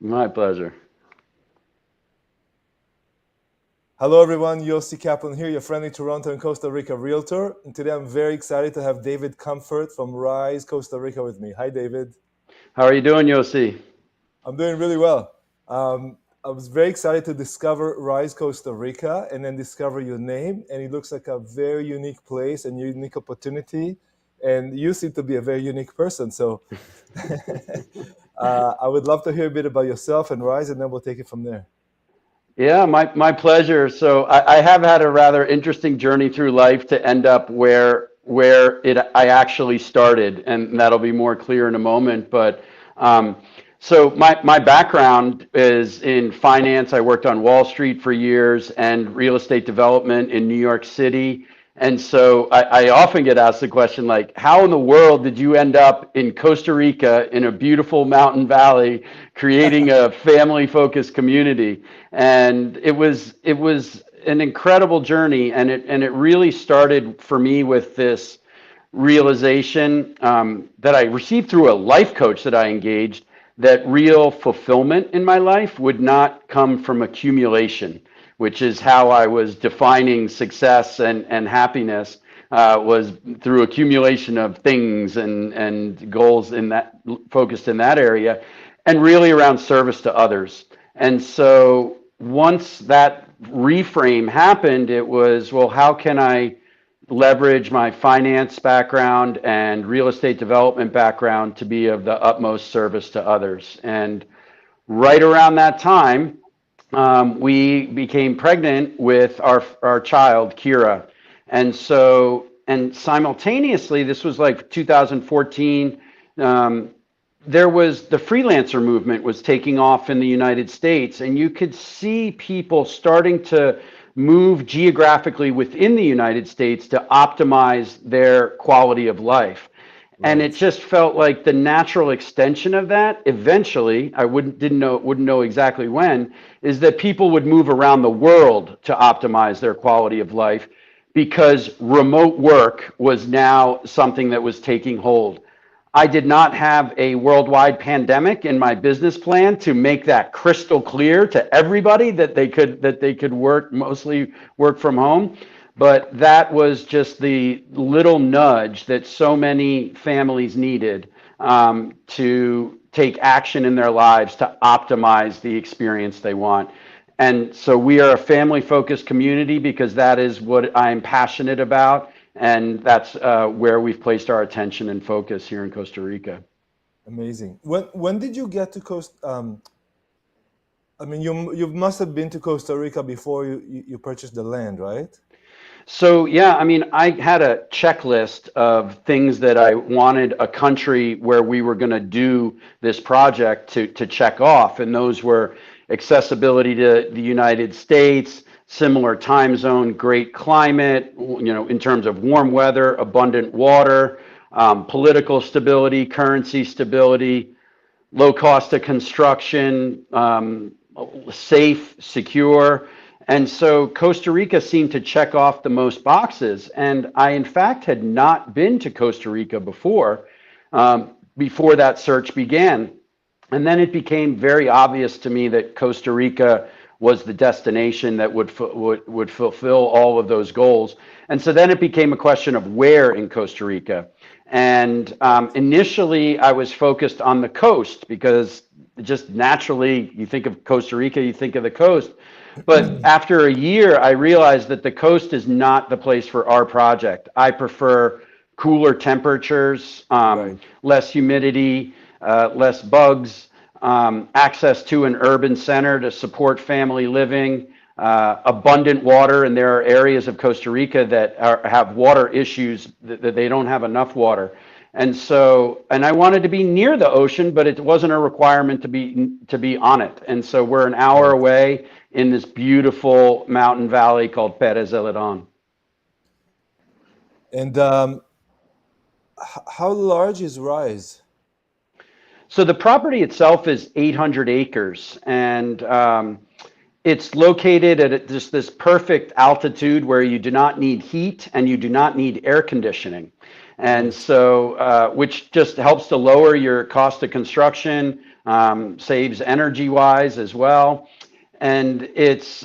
My pleasure. Hello, everyone. Yossi Kaplan here, your friendly Toronto and Costa Rica realtor. And today I'm very excited to have David Comfort from Rise, Costa Rica with me. Hi, David. How are you doing, Yossi? I'm doing really well. I was very excited to discover Rise, Costa Rica, and then discover your name. And it looks like a very unique place and unique opportunity. And you seem to be a very unique person. So I would love to hear a bit about yourself and Rise, and then we'll take it from there. Yeah, my pleasure. So I have had a rather interesting journey through life to end up where I actually started, and that'll be more clear in a moment. But so my background is in finance. I worked on Wall Street for years and real estate development in New York City. And so I often get asked the question, like, how in the world did you end up in Costa Rica in a beautiful mountain valley creating a family focused community? And it was an incredible journey, and it really started for me with this realization that I received through a life coach that I engaged, that real fulfillment in my life would not come from accumulation, which is how I was defining success and happiness, was through accumulation of things and goals in that, focused in that area, and really around service to others. And so once that reframe happened, it was, well, how can I leverage my finance background and real estate development background to be of the utmost service to others? And right around that time, we became pregnant with our child, Kira. And simultaneously, this was like 2014, there was the freelancer movement was taking off in the United States, and you could see people starting to move geographically within the United States to optimize their quality of life. And it Right. just felt like the natural extension of that eventually, I wouldn't know exactly when, is that people would move around the world to optimize their quality of life because remote work was now something that was taking hold. I did not have a worldwide pandemic in my business plan to make that crystal clear to everybody that they could work, mostly work from home. But that was just the little nudge that so many families needed, to take action in their lives to optimize the experience they want. And so we are a family focused community because that is what I'm passionate about. And that's where we've placed our attention and focus here in Costa Rica. Amazing. When did you get to Costa? I mean, you must have been to Costa Rica before you purchased the land, right? So, yeah, I mean, I had a checklist of things that I wanted a country where we were going to do this project to check off. And those were accessibility to the United States, similar time zone, great climate, in terms of warm weather, abundant water, political stability, currency stability, low cost of construction, safe, secure. And so Costa Rica seemed to check off the most boxes. And I, in fact, had not been to Costa Rica before that search began. And then it became very obvious to me that Costa Rica was the destination that would fulfill all of those goals. And so then it became a question of where in Costa Rica. And initially, I was focused on the coast because just naturally, you think of Costa Rica, you think of the coast. But after a year, I realized that the coast is not the place for our project. I prefer cooler temperatures, Right. less humidity, less bugs, access to an urban center to support family living, abundant water. And there are areas of Costa Rica that have water issues, that they don't have enough water. And I wanted to be near the ocean, but it wasn't a requirement to be on it. And so we're an hour Right. away in this beautiful mountain valley called Perez Zeledon. And how large is Rise? So the property itself is 800 acres, and it's located at just this perfect altitude where you do not need heat and you do not need air conditioning. And Right. so, which just helps to lower your cost of construction, saves energy wise as well. And it's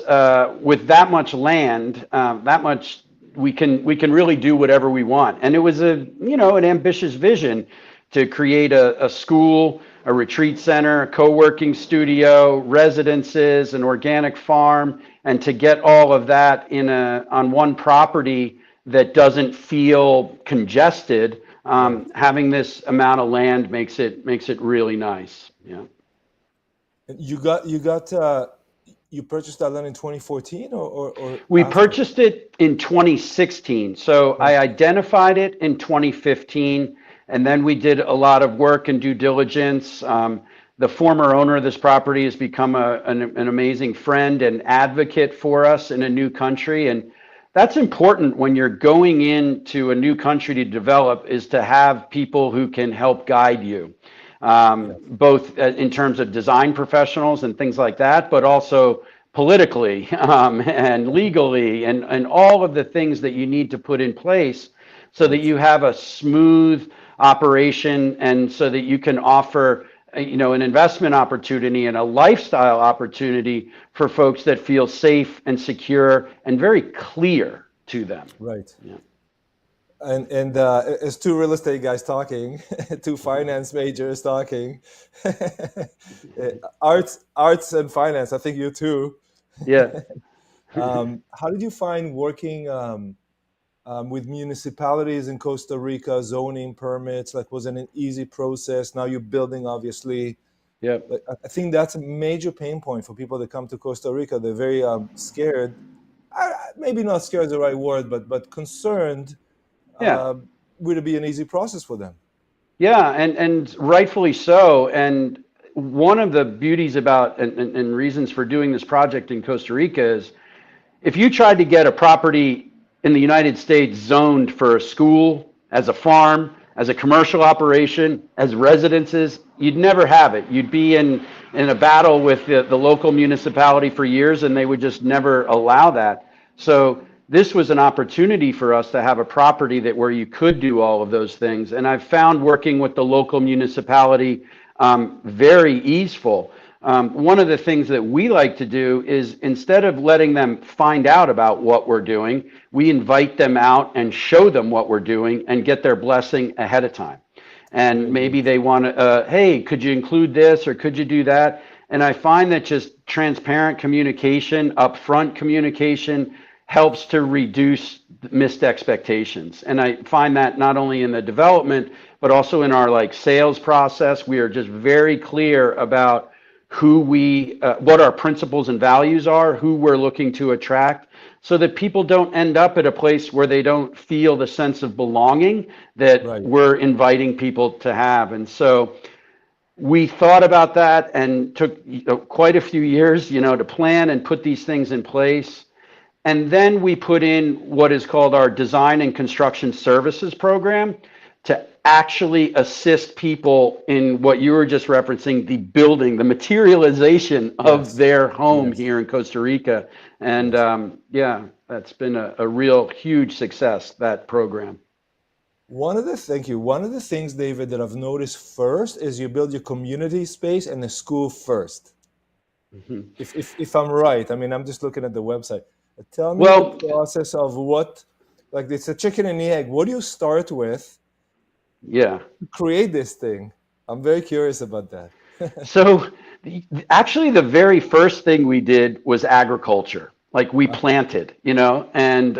with that much land, that much we can really do whatever we want. And it was an ambitious vision to create a school, a retreat center, a co-working studio, residences, an organic farm, and to get all of that on one property that doesn't feel congested. Right. Having this amount of land makes it really nice. Yeah. And you purchased that land in 2014 or We after? purchased it in 2016. So I identified it in 2015, and then we did a lot of work and due diligence. The former owner of this property has become an amazing friend and advocate for us in a new country. And that's important when you're going into a new country to develop, is to have people who can help guide you, Yeah. both in terms of design professionals and things like that, but also politically and legally and all of the things that you need to put in place so that Right. you have a smooth operation and so that you can offer an investment opportunity and a lifestyle opportunity for folks that feel safe and secure and very clear to them. Right. Yeah. And as two real estate guys talking, two finance majors talking, arts and finance. I think you too. Yeah. How did you find working with municipalities in Costa Rica, zoning permits? Like, was it an easy process? Now you're building, obviously. Yeah. Like, I think that's a major pain point for people that come to Costa Rica. They're very scared. Maybe not scared is the right word, but concerned. Yeah. Uh, would it be an easy process for them? Yeah, and rightfully so. And one of the beauties about and reasons for doing this project in Costa Rica is if you tried to get a property in the United States zoned for a school, as a farm, as a commercial operation, as residences, you'd never have it. You'd be in a battle with the local municipality for years, and they would just never allow that. So this was an opportunity for us to have a property that where you could do all of those things. And I've found working with the local municipality very easeful. One of the things that we like to do is instead of letting them find out about what we're doing, we invite them out and show them what we're doing and get their blessing ahead of time. And Very good. maybe they want to, hey, could you include this or could you do that? And I find that just transparent communication, upfront communication, helps to reduce missed expectations. And I find that not only in the development, but also in our like sales process, we are just very clear about what our principles and values are, who we're looking to attract, so that people don't end up at a place where they don't feel the sense of belonging that Right. we're inviting people to have. And so we thought about that and took quite a few years, to plan and put these things in place. And then we put in what is called our design and construction services program to actually assist people in what you were just referencing, the building, the materialization of Yes. their home Yes. here in Costa Rica. And Yes. yeah, that's been a real huge success, that program. Thank you. One of the things, David, that I've noticed first is you build your community space and the school first. Mhm. If I'm right, I mean, I'm just looking at the website. Tell me the Well, process of like it's a chicken and the egg. What do you start with yeah. to create this thing? I'm very curious about that. So actually, the very first thing we did was agriculture. Like we planted, and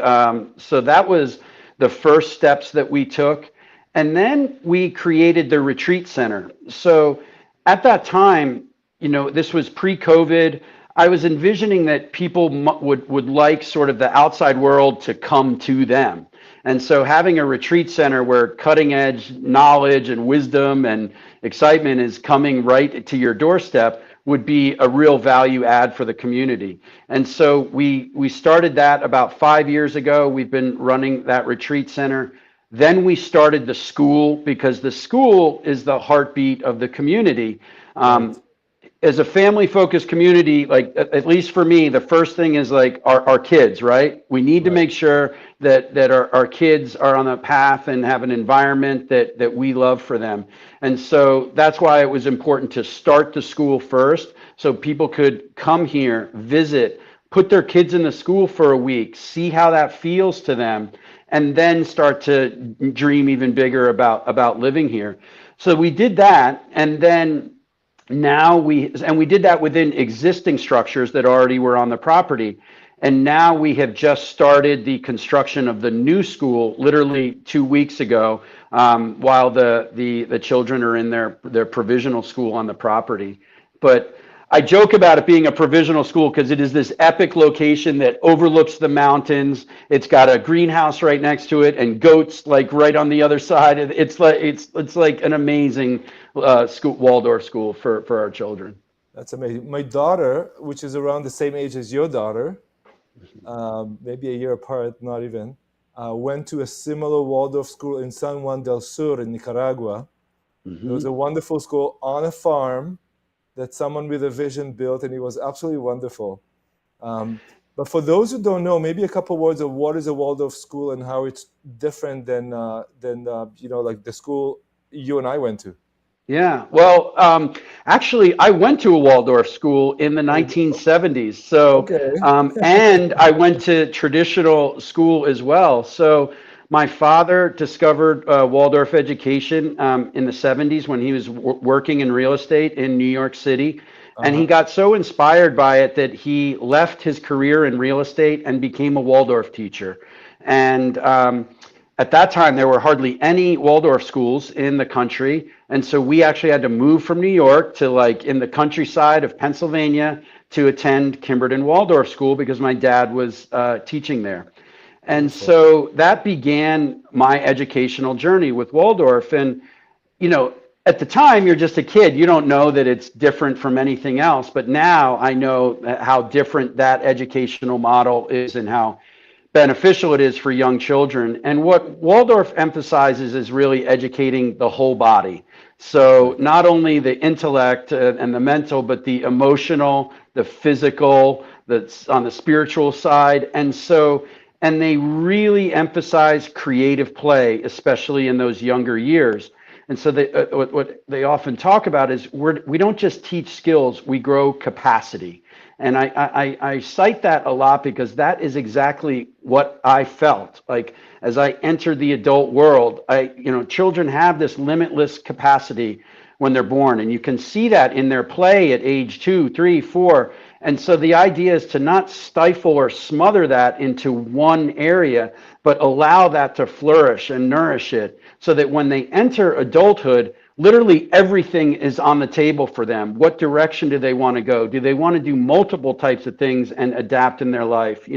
so that was the first steps that we took. And then we created the retreat center. So at that time, this was pre-COVID. I was envisioning that people would like sort of the outside world to come to them. And so having a retreat center where cutting edge knowledge and wisdom and excitement is coming right to your doorstep would be a real value add for the community. And so we started that about 5 years ago. We've been running that retreat center. Then we started the school because the school is the heartbeat of the community. Right. as a family focused community, like at least for me, the first thing is like our kids, right? We need to Right. make sure that our kids are on a path and have an environment that we love for them. And so that's why it was important to start the school first so people could come here, visit, put their kids in the school for a week, see how that feels to them, and then start to dream even bigger about living here. So we did that, and then now we did that within existing structures that already were on the property. And now we have just started the construction of the new school literally 2 weeks ago, while the children are in their provisional school on the property. But I joke about it being a provisional school because it is this epic location that overlooks the mountains. It's got a greenhouse right next to it and goats like right on the other side. It's like an amazing school, Waldorf school for our children. That's amazing. My daughter, which is around the same age as your daughter, maybe a year apart, not even, went to a similar Waldorf school in San Juan del Sur in Nicaragua. It was Hmm. a wonderful school on a farm that someone with a vision built, and it was absolutely wonderful. Um, but for those who don't know, maybe a couple words of what is a Waldorf school and how it's different than like the school you and I went to. Yeah, well, actually, I went to a Waldorf school in the Oh, 1970s. So, okay. and I went to traditional school as well. So, my father discovered Waldorf education in the 70s when he was working in real estate in New York City. And he Uh-huh. got so inspired by it that he left his career in real estate and became a Waldorf teacher. And at that time, there were hardly any Waldorf schools in the country. And so we actually had to move from New York to like in the countryside of Pennsylvania to attend Kimberton Waldorf School because my dad was teaching there. And Wonderful. so that began my educational journey with Waldorf. And, you know, at the time, you're just a kid. You don't know that it's different from anything else. But now I know how different that educational model is and how beneficial it is for young children. And what Waldorf emphasizes is really educating the whole body. So Right. not only the intellect and the mental, but the emotional, the physical, that's on the spiritual side. And they really emphasize creative play, especially in those younger years. And so what they often talk about is we don't just teach skills, we grow capacity. And I cite that a lot because that is exactly what I felt like as I entered the adult world. Children have this limitless capacity when they're born, and you can see that in their play at age 2, 3, 4. And so the idea is to not stifle or smother that into one area, but allow that to flourish and nourish it so that when they enter adulthood, literally everything is on the table for them. What direction do they want to go? Do they want to do multiple types of things and adapt in their life?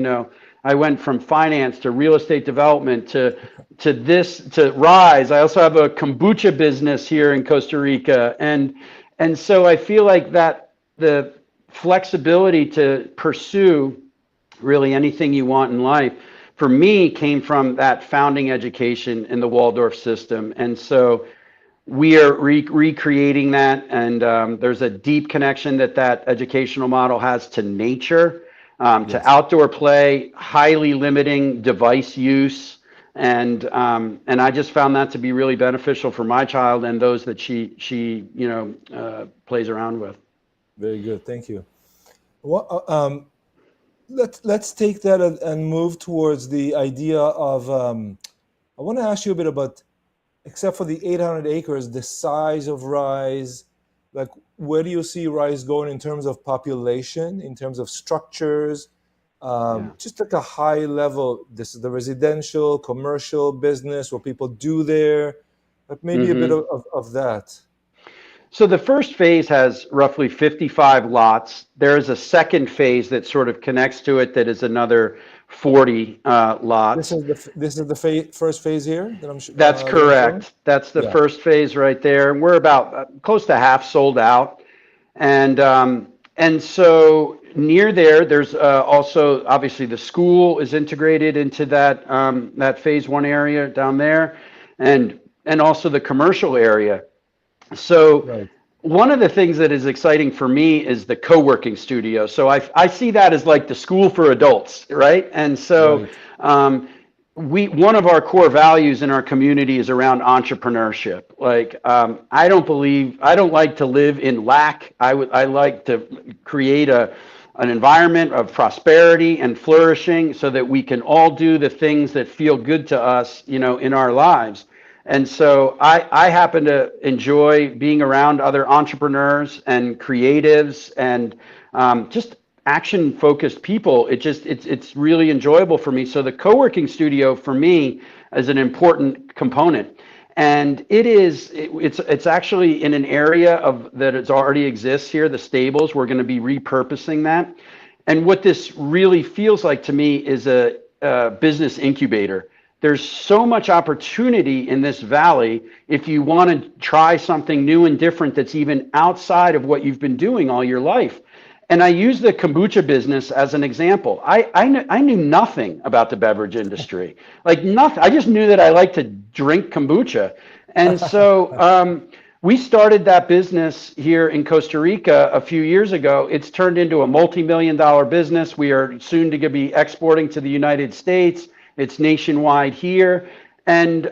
I went from finance to real estate development to Rise. I also have a kombucha business here in Costa Rica, and so I feel like that the flexibility to pursue really anything you want in life for me came from that founding education in the Waldorf system. And so we are recreating that, and there's a deep connection that educational model has to nature, to Yes. outdoor play, highly limiting device use, and I just found that to be really beneficial for my child and those that she plays around with. Very good. Thank you. What, let's take that and move towards the idea of. I want to ask you a bit about, except for the 800 acres, the size of Rise. Like, where do you see Rise going in terms of population, in terms of structures? Yeah. Just like a high level. This is the residential, commercial business, what people do there. But maybe a bit Hmm. of that. So the first phase has roughly 55 lots. There is a second phase that sort of connects to it that is another 40 lots. This is the first phase here that That's that I'm showing. correct. That's the Yeah. first phase right there. And we're about close to half sold out. And so near there, there's also obviously the school is integrated into that phase one area down there, and also the commercial area. So Right. one of the things that is exciting for me is the co-working studio. So I see that as like the school for adults, right? And so Right. one of our core values in our community is around entrepreneurship. Like I don't like to live in lack. I like to create an environment of prosperity and flourishing so that we can all do the things that feel good to us, in our lives. And so I happen to enjoy being around other entrepreneurs and creatives and just action focused people. It's really enjoyable for me. So the co-working studio for me is an important component. And it's actually in an area of that it's already exists here, the stables. We're going to be repurposing that. And what this really feels like to me is a business incubator. There's so much opportunity in this valley if you want to try something new and different that's even outside of what you've been doing all your life. And I use the kombucha business as an example. I knew nothing about the beverage industry, like nothing. I just knew that I like to drink kombucha. And so we started that business here in Costa Rica a few years ago. It's turned into a multi-million-dollar business. We are soon to be exporting to the United States. It's nationwide here. And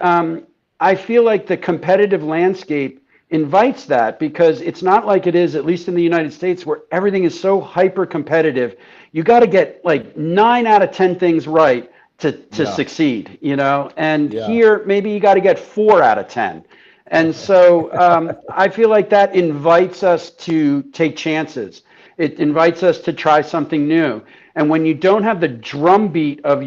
I feel like the competitive landscape invites that because it's not like it is, at least in the United States, where everything is so hyper competitive. You got to get like 9 out of 10 things right to Yeah. succeed, and Yeah. here maybe you got to get 4 out of 10. And so I feel like that invites us to take chances. It invites us to try something new. And when you don't have the drumbeat of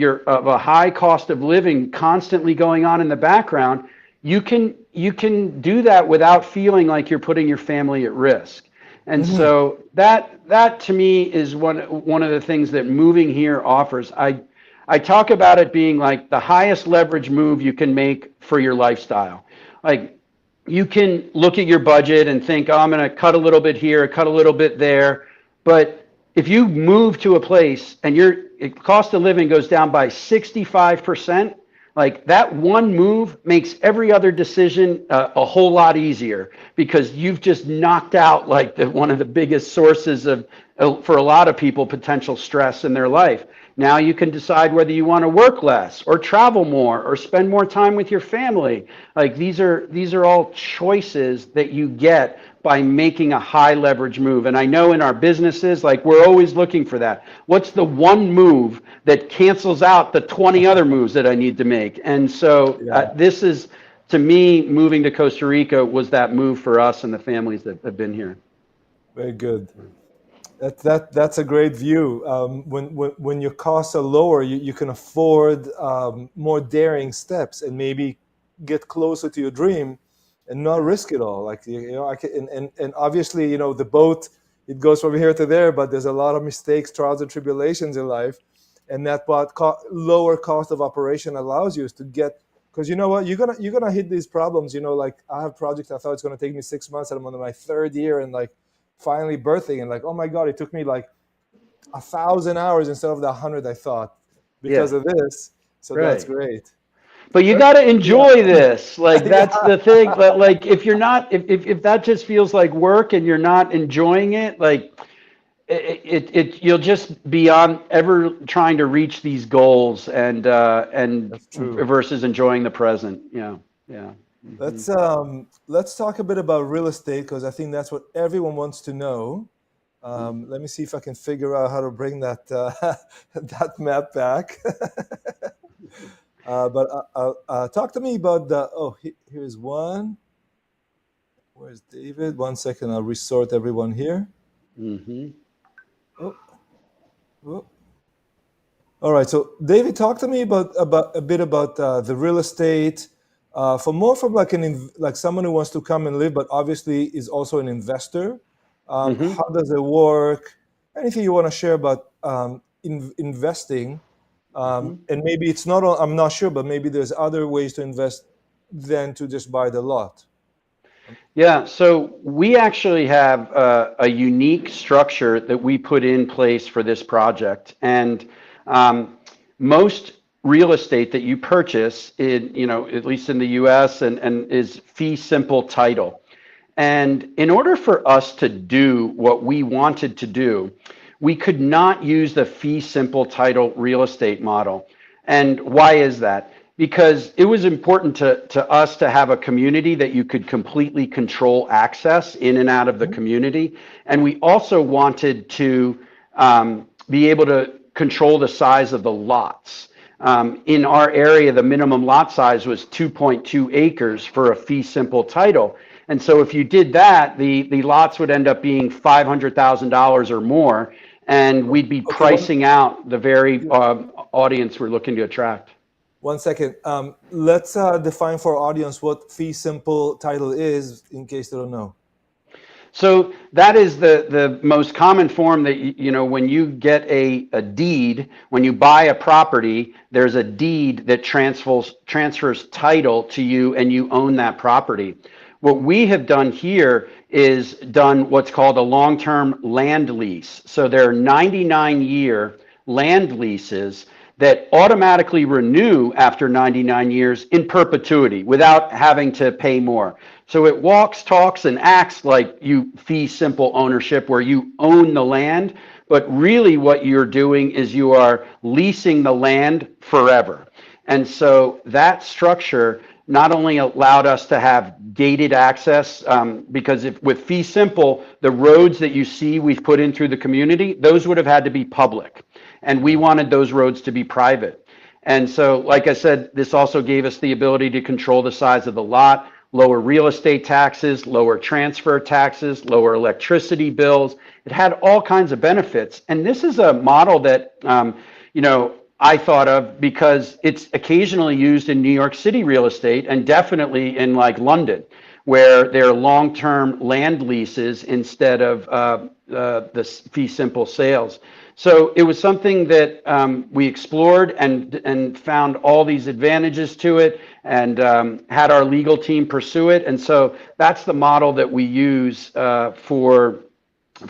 a high cost of living constantly going on in the background, you can do that without feeling like you're putting your family at risk. And Hmm. so that to me is one of the things that moving here offers. I talk about it being like the highest leverage move you can make for your lifestyle. Like you can look at your budget and think, oh, I'm going to cut a little bit here, cut a little bit there. But if you move to a place and your cost of living goes down by 65%, like that one move makes every other decision a whole lot easier because you've just knocked out like one of the biggest sources of, for a lot of people, potential stress in their life. Now you can decide whether you want to work less or travel more or spend more time with your family. Like these are all choices that you get by making a high leverage move. And I know in our businesses, like we're always looking for that. What's the one move that cancels out the 20 other moves that I need to make? And so Yeah. this is, to me, moving to Costa Rica was that move for us and the families that have been here. Very good. That's a great view. When your costs are lower, you can afford more daring steps and maybe get closer to your dream and not risk it all. Like I can, and obviously, the boat, it goes from here to there, but there's a lot of mistakes, trials, and tribulations in life, and that what lower cost of operation allows you is to get. Because you know what, you're gonna hit these problems. Like I have projects I thought it's gonna take me 6 months, and I'm on my third year, and like finally birthing, and like, oh my god, it took me like 1,000 hours instead of the 100 I thought Yeah, because of this. So that's right. great. But you Let's, got to yeah. enjoy this. Like that's Yeah. the thing. But like if you're not, if that just feels like work and you're not enjoying it, like you'll just be on ever trying to reach these goals and That's true. versus enjoying the present. Yeah, yeah. Hmm. Let's talk a bit about real estate because I think that's what everyone wants to know. Let me see if I can figure out how to bring that that map back. But talk to me about the. Oh, here's one. Where's David? 1 second. I'll resort everyone here. Hmm. Oh, oh. All right. So, David, talk to me about a bit about the real estate, for more from like like someone who wants to come and live, but obviously is also an investor. Hmm. How does it work? Anything you want to share about investing? And maybe it's not. I'm not sure, but maybe there's other ways to invest than to just buy the lot. Yeah, so we actually have a unique structure that we put in place for this project, and most real estate that you purchase, in at least in the U.S. and is fee simple title. And in order for us to do what we wanted to do, we could not use the fee simple title real estate model. And why is that? Because it was important to us to have a community that you could completely control access in and out of the community. And we also wanted to be able to control the size of the lots. In our area, the minimum lot size was 2.2 acres for a fee simple title. And so if you did that, the lots would end up being $500,000 or more, and we'd be Okay, pricing out the very audience we're looking to attract. 1 second. Let's define for our audience what fee simple title is, in case they don't know. So that is the most common form that, when you get a deed, when you buy a property, there's a deed that transfers title to you and you own that property. What we have done here is done what's called a long-term land lease. So there are 99-year land leases that automatically renew after 99 years in perpetuity without having to pay more. So it walks, talks, and acts like you fee simple ownership where you own the land, but really what you're doing is you are leasing the land forever. And so that structure not only allowed us to have gated access, because if with fee simple, the roads that you see we've put in through the community, those would have had to be public. And we wanted those roads to be private. And so, like I said, this also gave us the ability to control the size of the lot, lower real estate taxes, lower transfer taxes, lower electricity bills. It had all kinds of benefits. And this is a model that, I thought of because it's occasionally used in New York City real estate and definitely in like London, where there are long-term land leases instead of the fee simple sales. So it was something that we explored and found all these advantages to it and had our legal team pursue it. And so that's the model that we use for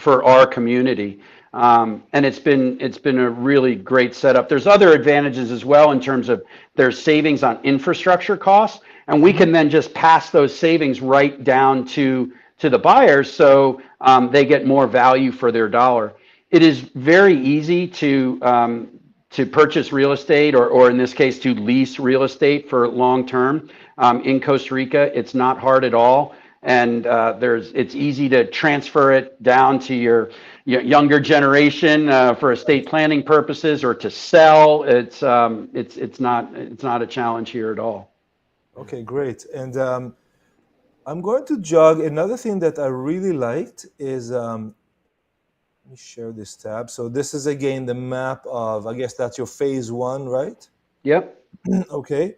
our community. And it's been a really great setup. There's other advantages as well in terms of there's savings on infrastructure costs, and we can then just pass those savings right down to the buyers, so they get more value for their dollar. It is very easy to purchase real estate, or in this case, to lease real estate for long term in Costa Rica. It's not hard at all, and it's easy to transfer it down to your younger generation for estate planning purposes, or to sell. It's not a challenge here at all. Okay, great. And I'm going to jog. Another thing that I really liked is, let me share this tab. So this is again the map of, I guess that's your phase one, right? Yep. Okay.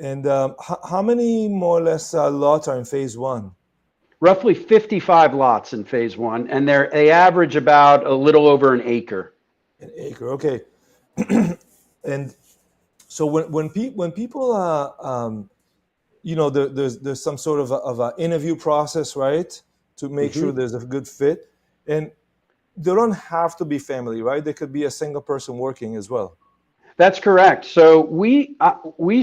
And how many more or less lots are in phase one? Roughly 55 lots in phase one, and they average about a little over an acre. An acre, okay. And so when people there's some sort of a interview process, right, to make sure there's a good fit, and they don't have to be family, right? They could be a single person working as well. That's correct. So we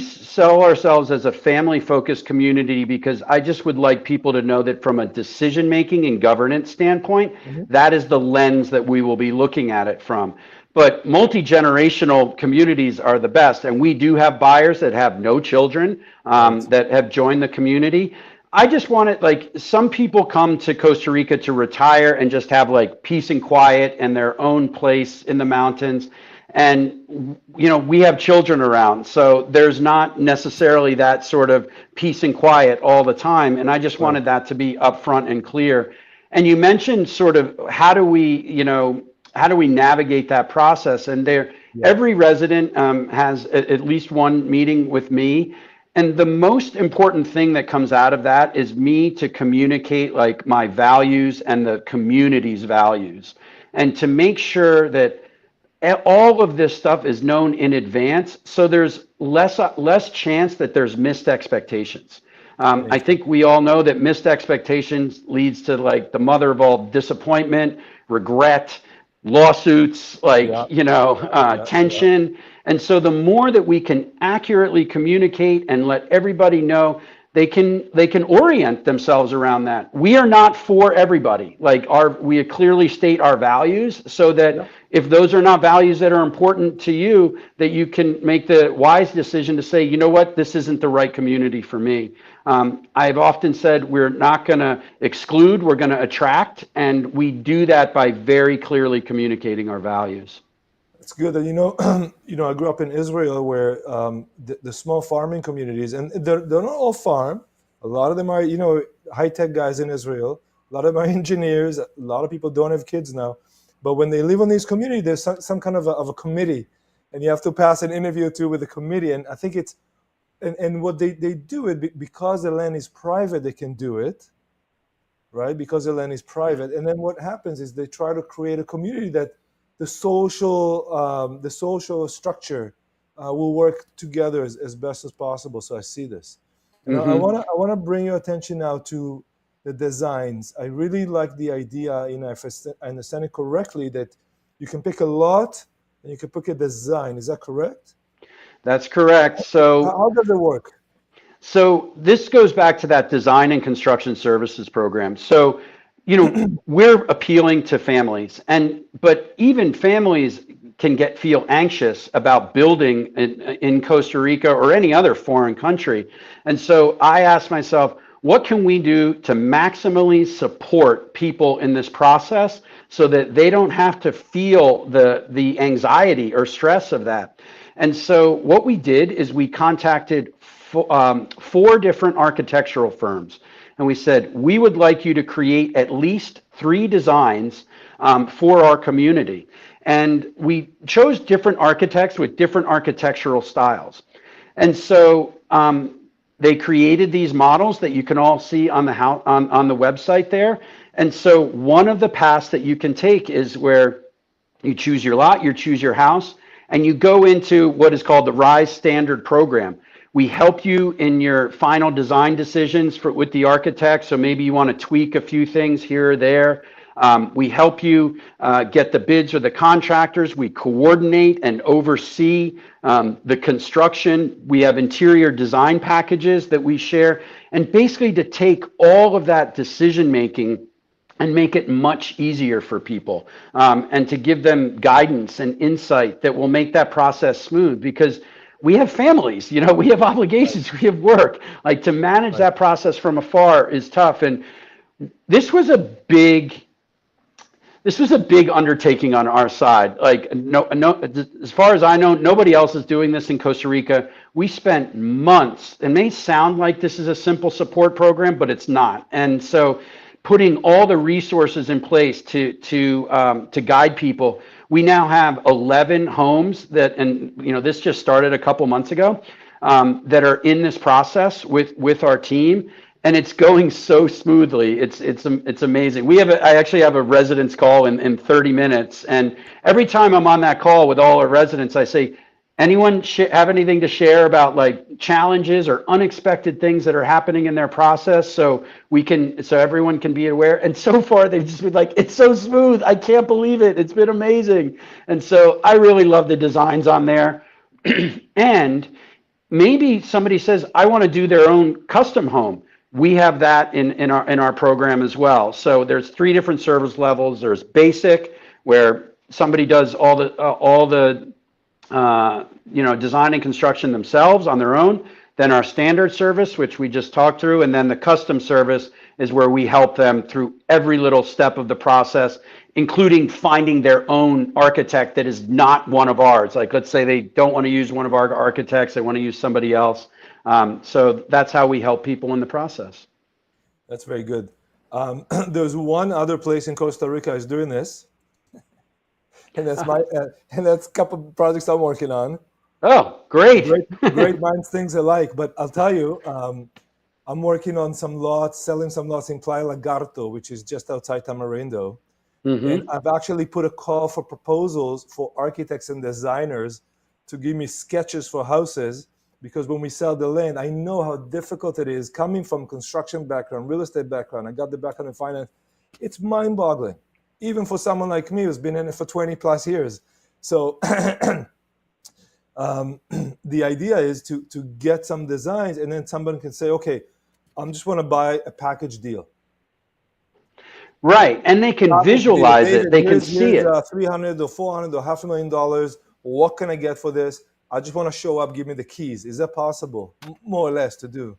sell ourselves as a family-focused community because I just would like people to know that from a decision-making and governance standpoint, that is the lens that we will be looking at it from. But multi-generational communities are the best, and we do have buyers that have no children that have joined the community. I just want it, like, some people come to Costa Rica to retire and just have like peace and quiet and their own place in the mountains. And, we have children around, so there's not necessarily that sort of peace and quiet all the time. And I just wanted that to be upfront and clear. And you mentioned sort of how do we navigate that process? And every resident has at least one meeting with me. And the most important thing that comes out of that is me to communicate like my values and the community's values, and to make sure that all of this stuff is known in advance, so there's less chance that there's missed expectations. I think we all know that missed expectations leads to like the mother of all disappointment, regret, lawsuits, tension. And so the more that we can accurately communicate and let everybody know they can orient themselves around that. We are not for everybody. Like we clearly state our values so that Yeah. if those are not values that are important to you, that you can make the wise decision to say, you know what, this isn't the right community for me. I've often said we're not going to exclude, we're going to attract, and we do that by very clearly communicating our values. It's good. And I grew up in Israel where the small farming communities, and they're not all farm. A lot of them are, high tech guys in Israel. A lot of them are engineers. A lot of people don't have kids now. But when they live on these communities, there's some kind of a committee, and you have to pass an interview too with the committee. And I think and what they do it because the land is private, they can do it, right? Because the land is private. And then what happens is they try to create a community that the social structure will work together as best as possible. So I see this, and I Hmm. want to I want to bring your attention now to the designs. I really like the idea, if I understand it correctly, that you can pick a lot and you can pick a design. Is that correct? That's correct. How does it work? So this goes back to that design and construction services program. So, we're appealing to families, but even families can feel anxious about building in Costa Rica or any other foreign country. And so I asked myself, what can we do to maximally support people in this process so that they don't have to feel the anxiety or stress of that? And so what we did is we contacted four different architectural firms. And we said, we would like you to create at least 3 designs for our community. And we chose different architects with different architectural styles. And so they created these models that you can all see on the on the website there. And so one of the paths that you can take is where you choose your lot, you choose your house, and you go into what is called the RISE Standard Program. We help you in your final design decisions with the architect. So maybe you want to tweak a few things here or there. We help you get the bids or the contractors. We coordinate and oversee the construction. We have interior design packages that we share. And basically to take all of that decision making and make it much easier for people, and to give them guidance and insight that will make that process smooth, because we have families, we have Right, obligations, we have work. Like, to manage right, that process from afar is tough. And this was a big this was a big undertaking on our side. Like, no, as far as I know, nobody else is doing this in Costa Rica. We spent months. It may sound like this is a simple support program, but it's not. And so, putting all the resources in place to guide people. We now have 11 homes and this just started a couple months ago, that are in this process with our team, and it's going so smoothly. It's amazing. I actually have a residence call in 30 minutes, and every time I'm on that call with all our residents, I say, anyone have anything to share about, like, challenges or unexpected things that are happening in their process, so everyone can be aware. And so far they've just been like, it's so smooth, I can't believe it, it's been amazing. And so I really love the designs on there. And maybe somebody says, I want to do their own custom home. We have that in our program as well. So there's 3 different service levels. There's basic, where somebody does all the design and construction themselves on their own. Then our standard service, which we just talked through, and then the custom service is where we help them through every little step of the process, including finding their own architect that is not one of ours. Like, let's say they don't want to use one of our architects, they want to use somebody else. So that's how we help people in the process. that's very good. There's one other place in Costa Rica is doing this, and that's a couple of projects I'm working on. Oh, great. Great minds things alike. But I'll tell you, I'm working on some lots, selling some lots in Playa Lagarto, which is just outside Tamarindo. And Hmm. I've actually put a call for proposals for architects and designers to give me sketches for houses, because when we sell the land, I know how difficult it is coming from construction background, real estate background. I got the background in finance. It's mind boggling, even for someone like me who's been in it for 20 plus years. So the idea is to get some designs, and then someone can say, okay, I'm just want to buy a package deal. Right. And they can Package deal. visualize it. David, They can see here's it. 300 or 400 or $500,000. What can I get for this? I just want to show up. Give me the keys. Is that possible? More or less to do.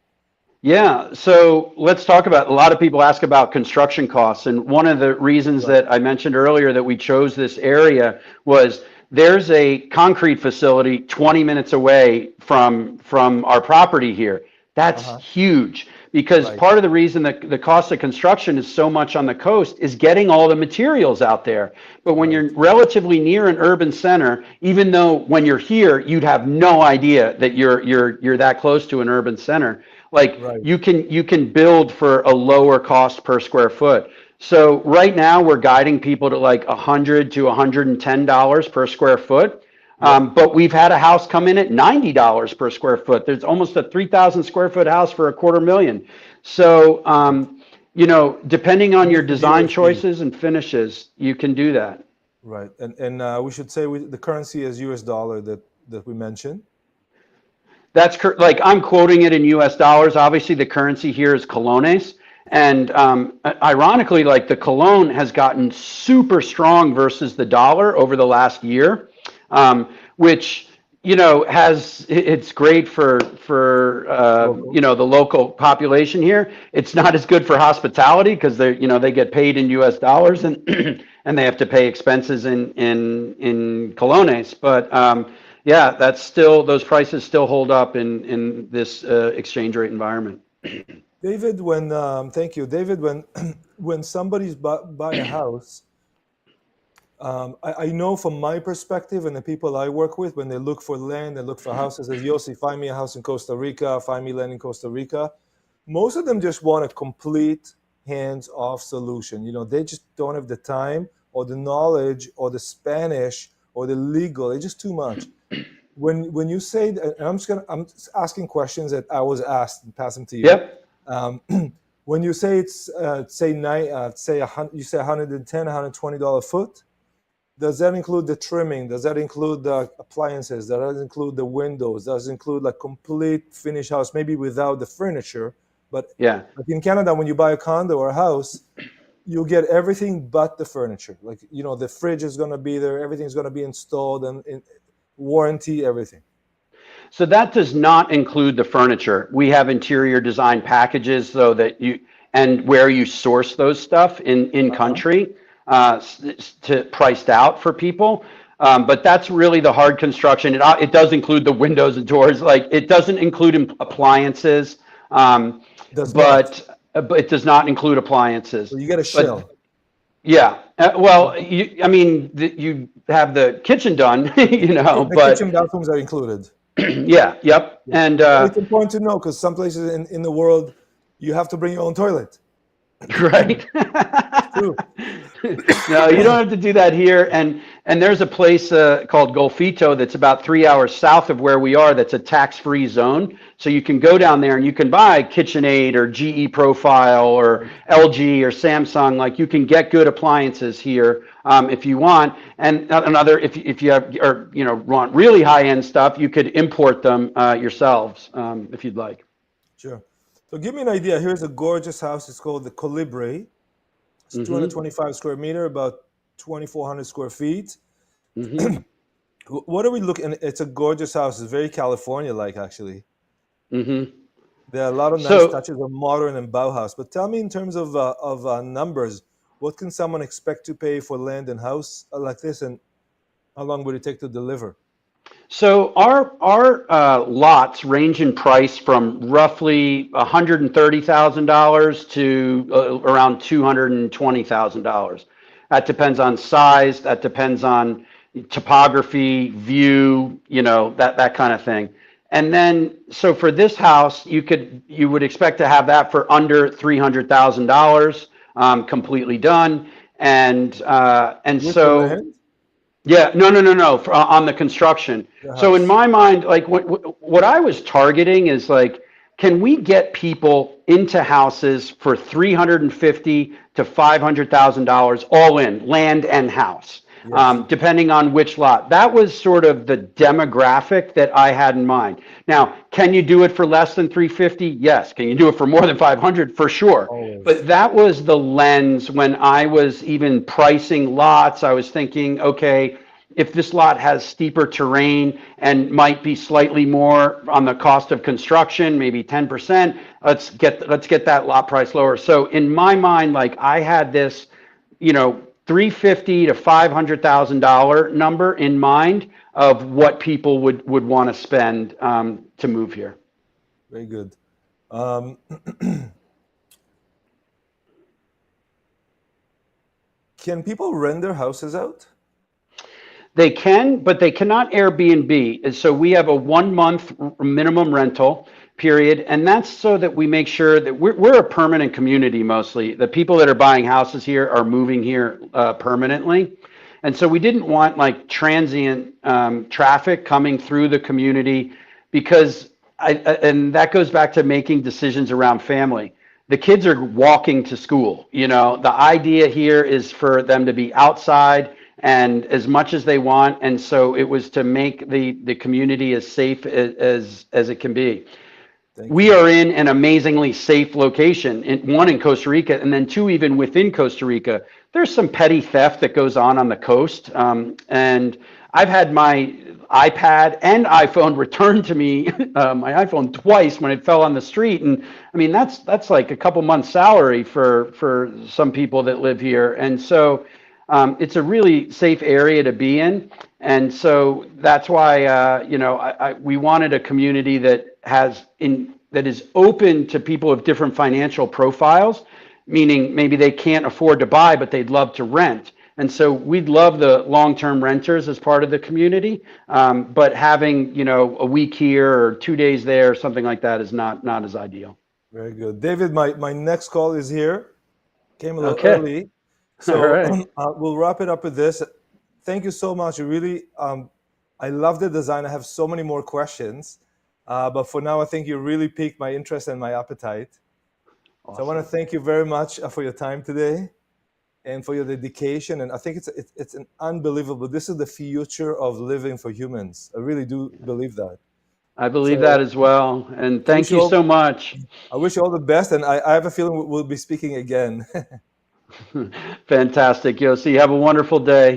Yeah, so let's talk about, a lot of people ask about construction costs. And one of the reasons Right. that I mentioned earlier that we chose this area was there's a concrete facility 20 minutes away from our property here. That's Uh-huh. huge because Right. part of the reason that the cost of construction is so much on the coast is getting all the materials out there. But when Right. you're relatively near an urban center, even though when you're here, you'd have no idea that you're that close to an urban center. Like Right. you can build for a lower cost per square foot. So right now we're guiding people to like $100 to $110 per square foot. Yep. But we've had a house come in at $90 per square foot. There's almost a 3,000 square foot house for $250,000. So, depending on your Almost a design dealer's deal. choices and finishes, you can do that. Right. And we should say the currency is US dollar that we mentioned. Like I'm quoting it in US dollars. Obviously, the currency here is colones. And ironically, like the colon has gotten super strong versus the dollar over the last year, which it's great for Local. the local population here. It's not as good for hospitality because they get paid in U.S. dollars and and they have to pay expenses in colones. But yeah, that's still those prices still hold up in this exchange rate environment. David, when thank you, David. When when somebody's buy a house, I know from my perspective and the people I work with, when they look for land, they look for houses. As Yossi, find me a house in Costa Rica, find me land in Costa Rica. Most of them just want a complete hands-off solution. They just don't have the time or the knowledge or the Spanish or the legal. It's just too much. When you say, and I'm asking questions that I was asked and pass them to you. Yep. Um, when you say it's say you say $110, $120 a foot, does that include the trimming? Does that include the appliances? Does that include the windows? Does it include like complete finished house, maybe without the furniture? But Yeah. like in Canada, when you buy a condo or a house, you get everything but the furniture. Like the fridge is going to be there, everything's going to be installed and warranty, everything. So that does not include the furniture. We have interior design packages so that and where you source those stuff in Uh-huh. country to priced out for people. But that's really the hard construction. It does include the windows and doors. Like it doesn't include appliances, Does not. but it does not include appliances. So you get a But shell. yeah, well, you have the kitchen done, The kitchen but bathrooms are included. yeah, yep, Yeah. and Well, it's important to know because some places in the world you have to bring your own toilet. right. It's true. No, you don't have to do that here. And there's a place called Golfito that's about 3 hours south of where we are. That's a tax-free zone. So you can go down there and you can buy KitchenAid or GE Profile or LG or Samsung. Like you can get good appliances here if you want. And another, if you have or want really high-end stuff, you could import them yourselves if you'd like. Sure. So give me an idea. Here's a gorgeous house. It's called the Colibri. It's Hmm. 225 square meter, about 2,400 square feet. Hmm. What are we looking? And it's a gorgeous house. It's very California-like, actually. Hmm. There are a lot of nice So touches of modern and Bauhaus. But tell me, in terms of numbers, what can someone expect to pay for land and house like this, and how long would it take to deliver? So our lots range in price from roughly $130,000 to around $220,000. That depends on size. That depends on topography, view, that kind of thing. And then, so for this house, you would expect to have that for under $300,000, completely done. And With the so land, yeah, no, no, no, no, on the construction. the So in house. my mind, like what I was targeting is like, can we get people into houses for 350 to $500,000 all in, land and house? Yes. depending on which lot. That was sort of the demographic that I had in mind. Now, can you do it for less than 350? Yes. Can you do it for more than 500? For sure. Always. But that was the lens when I was even pricing lots. I was thinking, okay, if this lot has steeper terrain and might be slightly more on the cost of construction, maybe 10%, let's get that lot price lower. So in my mind, like I had this, 350 to $500,000 number in mind of what people would want to spend to move here. Very good. Um, can people rent their houses out? They can, but they cannot Airbnb. And so we have a 1 month minimum rental period. And that's so that we make sure that we're a permanent community mostly. The people that are buying houses here are moving here permanently. And so we didn't want like transient traffic coming through the community because and that goes back to making decisions around family. The kids are walking to school. The idea here is for them to be outside and as much as they want. And so it was to make the community as safe as it can be. Thank We you. are in an amazingly safe location, one in Costa Rica, and then two even within Costa Rica. There's some petty theft that goes on the coast, and I've had my iPad and iPhone returned to me, my iPhone twice when it fell on the street, and I mean that's like a couple months' salary for some people that live here, and so it's a really safe area to be in. And so that's why, we wanted a community that is open to people of different financial profiles, meaning maybe they can't afford to buy, but they'd love to rent. And so we'd love the long-term renters as part of the community, but having, a week here or 2 days there, something like that is not as ideal. Very good. David, my next call is here. Came a little Okay. early. All So right. we'll wrap it up with this. Thank you so much. You really, I love the design. I have so many more questions. But for now, I think you really piqued my interest and my appetite. So I want to Awesome. thank you very much for your time today and for your dedication. And I think it's an unbelievable. This is the future of living for humans. I really do believe that. I believe that So as well. And I wish thank you you all so much. I wish you all the best, and I have a feeling we'll be speaking again. Fantastic, Yossi. Have a wonderful day.